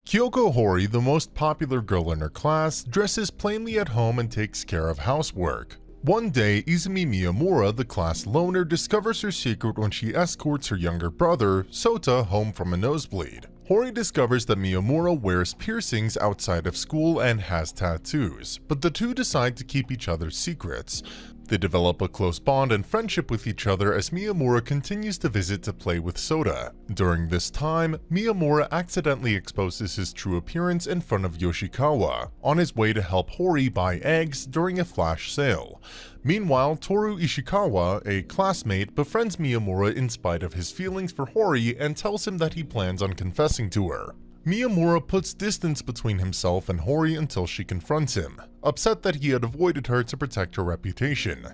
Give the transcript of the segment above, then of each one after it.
Kyoko Hori, the most popular girl in her class, dresses plainly at home and takes care of housework. One day, Izumi Miyamura, the class loner, discovers her secret when she escorts her younger brother, Sota, home from a nosebleed. Hori discovers that Miyamura wears piercings outside of school and has tattoos, but the two decide to keep each other's secrets. They develop a close bond and friendship with each other as Miyamura continues to visit to play with Sota. During this time, Miyamura accidentally exposes his true appearance in front of Yoshikawa, on his way to help Hori buy eggs during a flash sale. Meanwhile, Toru Ishikawa, a classmate, befriends Miyamura in spite of his feelings for Hori and tells him that he plans on confessing to her. Miyamura puts distance between himself and Hori until she confronts him, upset that he had avoided her to protect her reputation.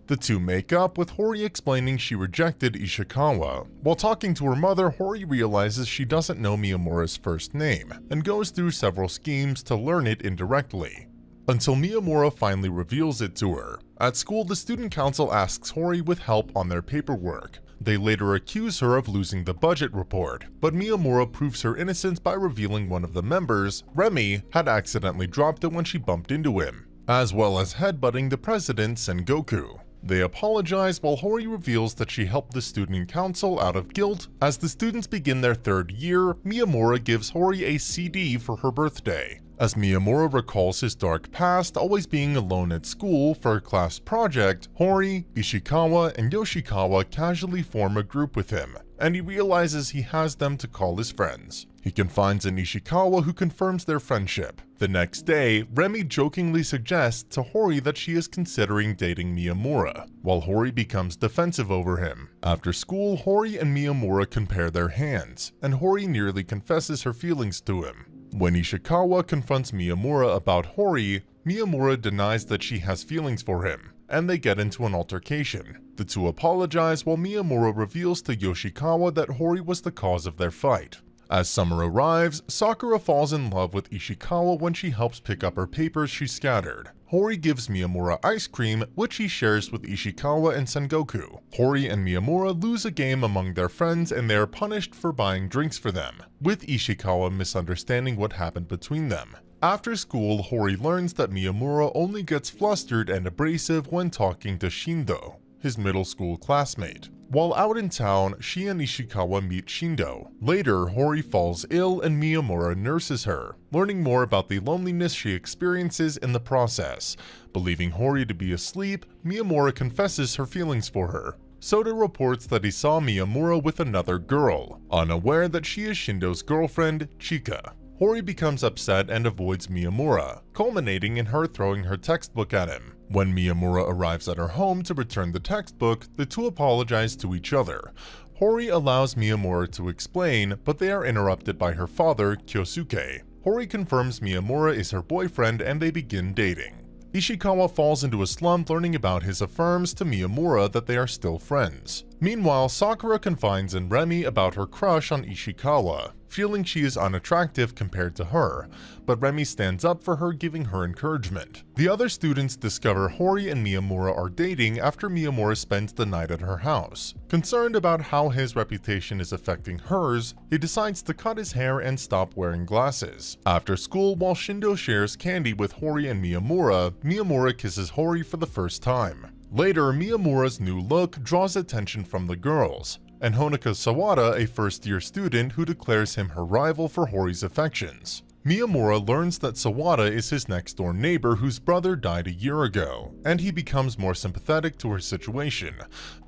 The two make up, with Hori explaining she rejected Ishikawa. While talking to her mother, Hori realizes she doesn't know Miyamura's first name, and goes through several schemes to learn it indirectly, until Miyamura finally reveals it to her. At school, the student council asks Hori with help on their paperwork. They later accuse her of losing the budget report, but Miyamura proves her innocence by revealing one of the members, Remy, had accidentally dropped it when she bumped into him, as well as headbutting the president, Sengoku. They apologize while Hori reveals that she helped the student council out of guilt. As the students begin their third year, Miyamura gives Hori a CD for her birthday. As Miyamura recalls his dark past, always being alone at school for a class project, Hori, Ishikawa, and Yoshikawa casually form a group with him, and he realizes he has them to call his friends. He confides in Ishikawa, who confirms their friendship. The next day, Remy jokingly suggests to Hori that she is considering dating Miyamura, while Hori becomes defensive over him. After school, Hori and Miyamura compare their hands, and Hori nearly confesses her feelings to him. When Ishikawa confronts Miyamura about Hori, Miyamura denies that she has feelings for him, and they get into an altercation. The two apologize while Miyamura reveals to Yoshikawa that Hori was the cause of their fight. As summer arrives, Sakura falls in love with Ishikawa when she helps pick up her papers she scattered. Hori gives Miyamura ice cream, which he shares with Ishikawa and Sengoku. Hori and Miyamura lose a game among their friends and they are punished for buying drinks for them, with Ishikawa misunderstanding what happened between them. After school, Hori learns that Miyamura only gets flustered and abrasive when talking to Shindo, his middle school classmate. While out in town, she and Ishikawa meet Shindo. Later, Hori falls ill and Miyamura nurses her, learning more about the loneliness she experiences in the process. Believing Hori to be asleep, Miyamura confesses her feelings for her. Sota reports that he saw Miyamura with another girl, unaware that she is Shindo's girlfriend, Chika. Hori becomes upset and avoids Miyamura, culminating in her throwing her textbook at him. When Miyamura arrives at her home to return the textbook, the two apologize to each other. Hori allows Miyamura to explain, but they are interrupted by her father, Kyosuke. Hori confirms Miyamura is her boyfriend and they begin dating. Ishikawa falls into a slump learning about his affirms to Miyamura that they are still friends. Meanwhile, Sakura confides in Remy about her crush on Ishikawa, feeling she is unattractive compared to her, but Remy stands up for her, giving her encouragement. The other students discover Hori and Miyamura are dating after Miyamura spends the night at her house. Concerned about how his reputation is affecting hers, he decides to cut his hair and stop wearing glasses. After school, while Shindo shares candy with Hori and Miyamura, Miyamura kisses Hori for the first time. Later, Miyamura's new look draws attention from the girls, and Honoka Sawada, a first-year student who declares him her rival for Hori's affections. Miyamura learns that Sawada is his next-door neighbor whose brother died a year ago, and he becomes more sympathetic to her situation,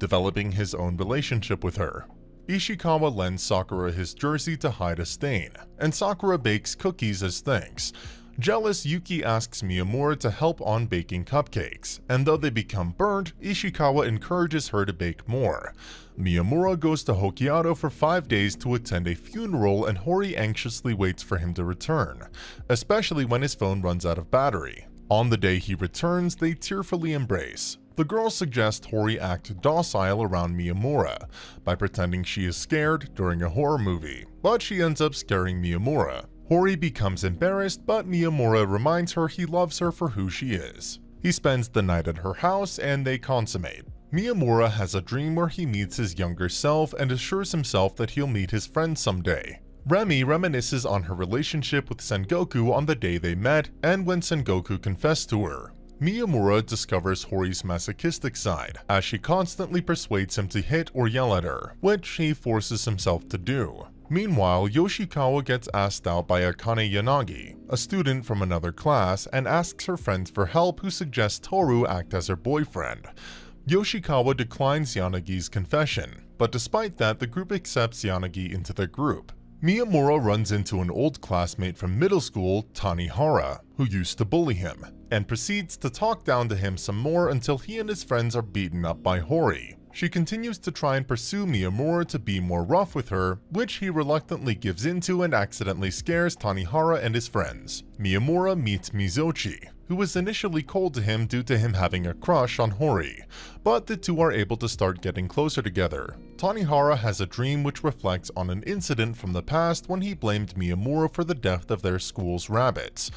developing his own relationship with her. Ishikawa lends Sakura his jersey to hide a stain, and Sakura bakes cookies as thanks. Jealous, Yuki asks Miyamura to help on baking cupcakes, and though they become burnt, Ishikawa encourages her to bake more. Miyamura goes to Hokkaido for 5 days to attend a funeral and Hori anxiously waits for him to return, especially when his phone runs out of battery. On the day he returns, they tearfully embrace. The girls suggest Hori act docile around Miyamura by pretending she is scared during a horror movie, but she ends up scaring Miyamura. Hori becomes embarrassed, but Miyamura reminds her he loves her for who she is. He spends the night at her house and they consummate. Miyamura has a dream where he meets his younger self and assures himself that he'll meet his friend someday. Remi reminisces on her relationship with Sengoku on the day they met and when Sengoku confessed to her. Miyamura discovers Hori's masochistic side, as she constantly persuades him to hit or yell at her, which he forces himself to do. Meanwhile, Yoshikawa gets asked out by Akane Yanagi, a student from another class, and asks her friends for help, who suggest Toru act as her boyfriend. Yoshikawa declines Yanagi's confession, but despite that, the group accepts Yanagi into their group. Miyamura runs into an old classmate from middle school, Tanihara, who used to bully him, and proceeds to talk down to him some more until he and his friends are beaten up by Hori. She continues to try and pursue Miyamura to be more rough with her, which he reluctantly gives into and accidentally scares Tanihara and his friends. Miyamura meets Mizochi, who was initially cold to him due to him having a crush on Hori, but the two are able to start getting closer together. Tanihara has a dream which reflects on an incident from the past when he blamed Miyamura for the death of their school's rabbits.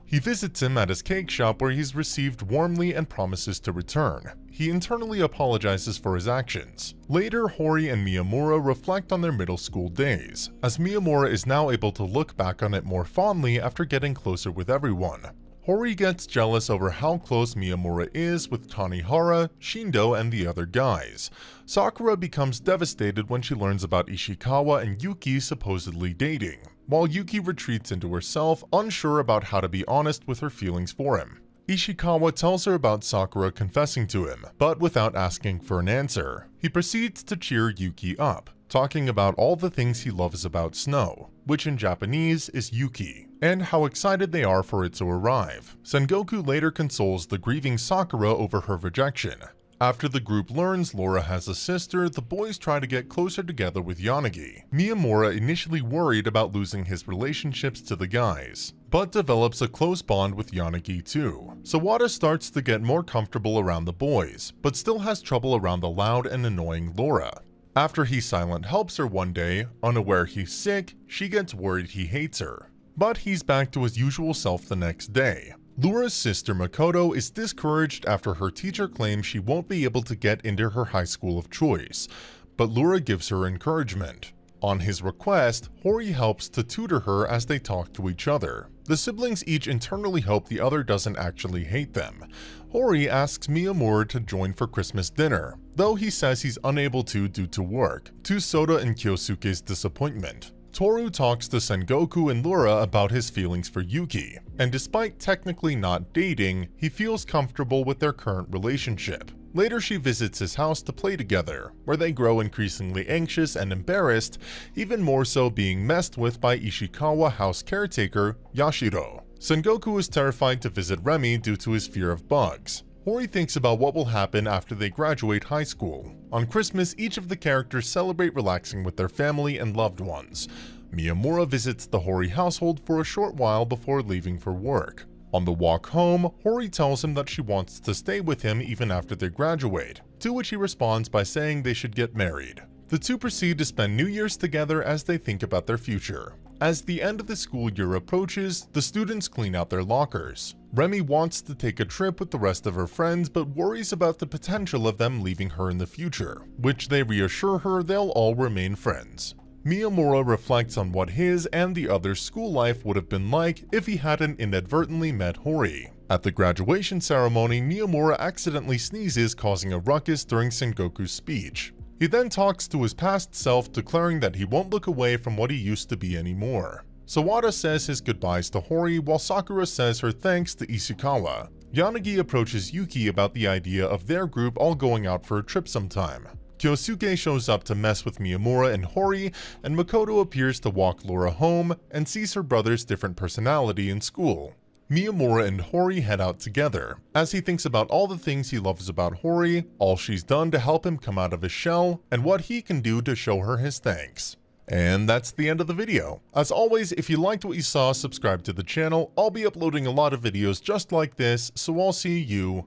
He visits him at his cake shop where he's received warmly and promises to return. He internally apologizes for his actions. Later, Hori and Miyamura reflect on their middle school days, as Miyamura is now able to look back on it more fondly after getting closer with everyone. Hori gets jealous over how close Miyamura is with Tanihara, Shindo, and the other guys. Sakura becomes devastated when she learns about Ishikawa and Yuki supposedly dating, while Yuki retreats into herself, unsure about how to be honest with her feelings for him. Ishikawa tells her about Sakura confessing to him, but without asking for an answer. He proceeds to cheer Yuki up, talking about all the things he loves about snow, which in Japanese is Yuki, and how excited they are for it to arrive. Sengoku later consoles the grieving Sakura over her rejection. After the group learns Laura has a sister, the boys try to get closer together with Yanagi. Miyamura initially worried about losing his relationships to the guys, but develops a close bond with Yanagi too. Sawada starts to get more comfortable around the boys, but still has trouble around the loud and annoying Laura. After he silent helps her one day, unaware he's sick, she gets worried he hates her. But he's back to his usual self the next day. Laura's sister Makoto is discouraged after her teacher claims she won't be able to get into her high school of choice, but Laura gives her encouragement. On his request, Hori helps to tutor her as they talk to each other. The siblings each internally hope the other doesn't actually hate them. Hori asks Miyamura to join for Christmas dinner, though he says he's unable to due to work, to Soda and Kyosuke's disappointment. Toru talks to Sengoku and Laura about his feelings for Yuki, and despite technically not dating, he feels comfortable with their current relationship. Later she visits his house to play together, where they grow increasingly anxious and embarrassed, even more so being messed with by Ishikawa house caretaker Yashiro. Sengoku is terrified to visit Remi due to his fear of bugs. Hori thinks about what will happen after they graduate high school. On Christmas, each of the characters celebrate relaxing with their family and loved ones. Miyamura visits the Hori household for a short while before leaving for work. On the walk home, Hori tells him that she wants to stay with him even after they graduate, to which he responds by saying they should get married. The two proceed to spend New Year's together as they think about their future. As the end of the school year approaches, the students clean out their lockers. Remi wants to take a trip with the rest of her friends but worries about the potential of them leaving her in the future, which they reassure her they'll all remain friends. Miyamura reflects on what his and the others' school life would have been like if he hadn't inadvertently met Hori. At the graduation ceremony, Miyamura accidentally sneezes, causing a ruckus during Sengoku's speech. He then talks to his past self, declaring that he won't look away from what he used to be anymore. Sawada says his goodbyes to Hori, while Sakura says her thanks to Ishikawa. Yanagi approaches Yuki about the idea of their group all going out for a trip sometime. Kyosuke shows up to mess with Miyamura and Hori, and Makoto appears to walk Laura home and sees her brother's different personality in school. Miyamura and Hori head out together, as he thinks about all the things he loves about Hori, all she's done to help him come out of his shell, and what he can do to show her his thanks. And that's the end of the video. As always, if you liked what you saw, subscribe to the channel. I'll be uploading a lot of videos just like this, so I'll see you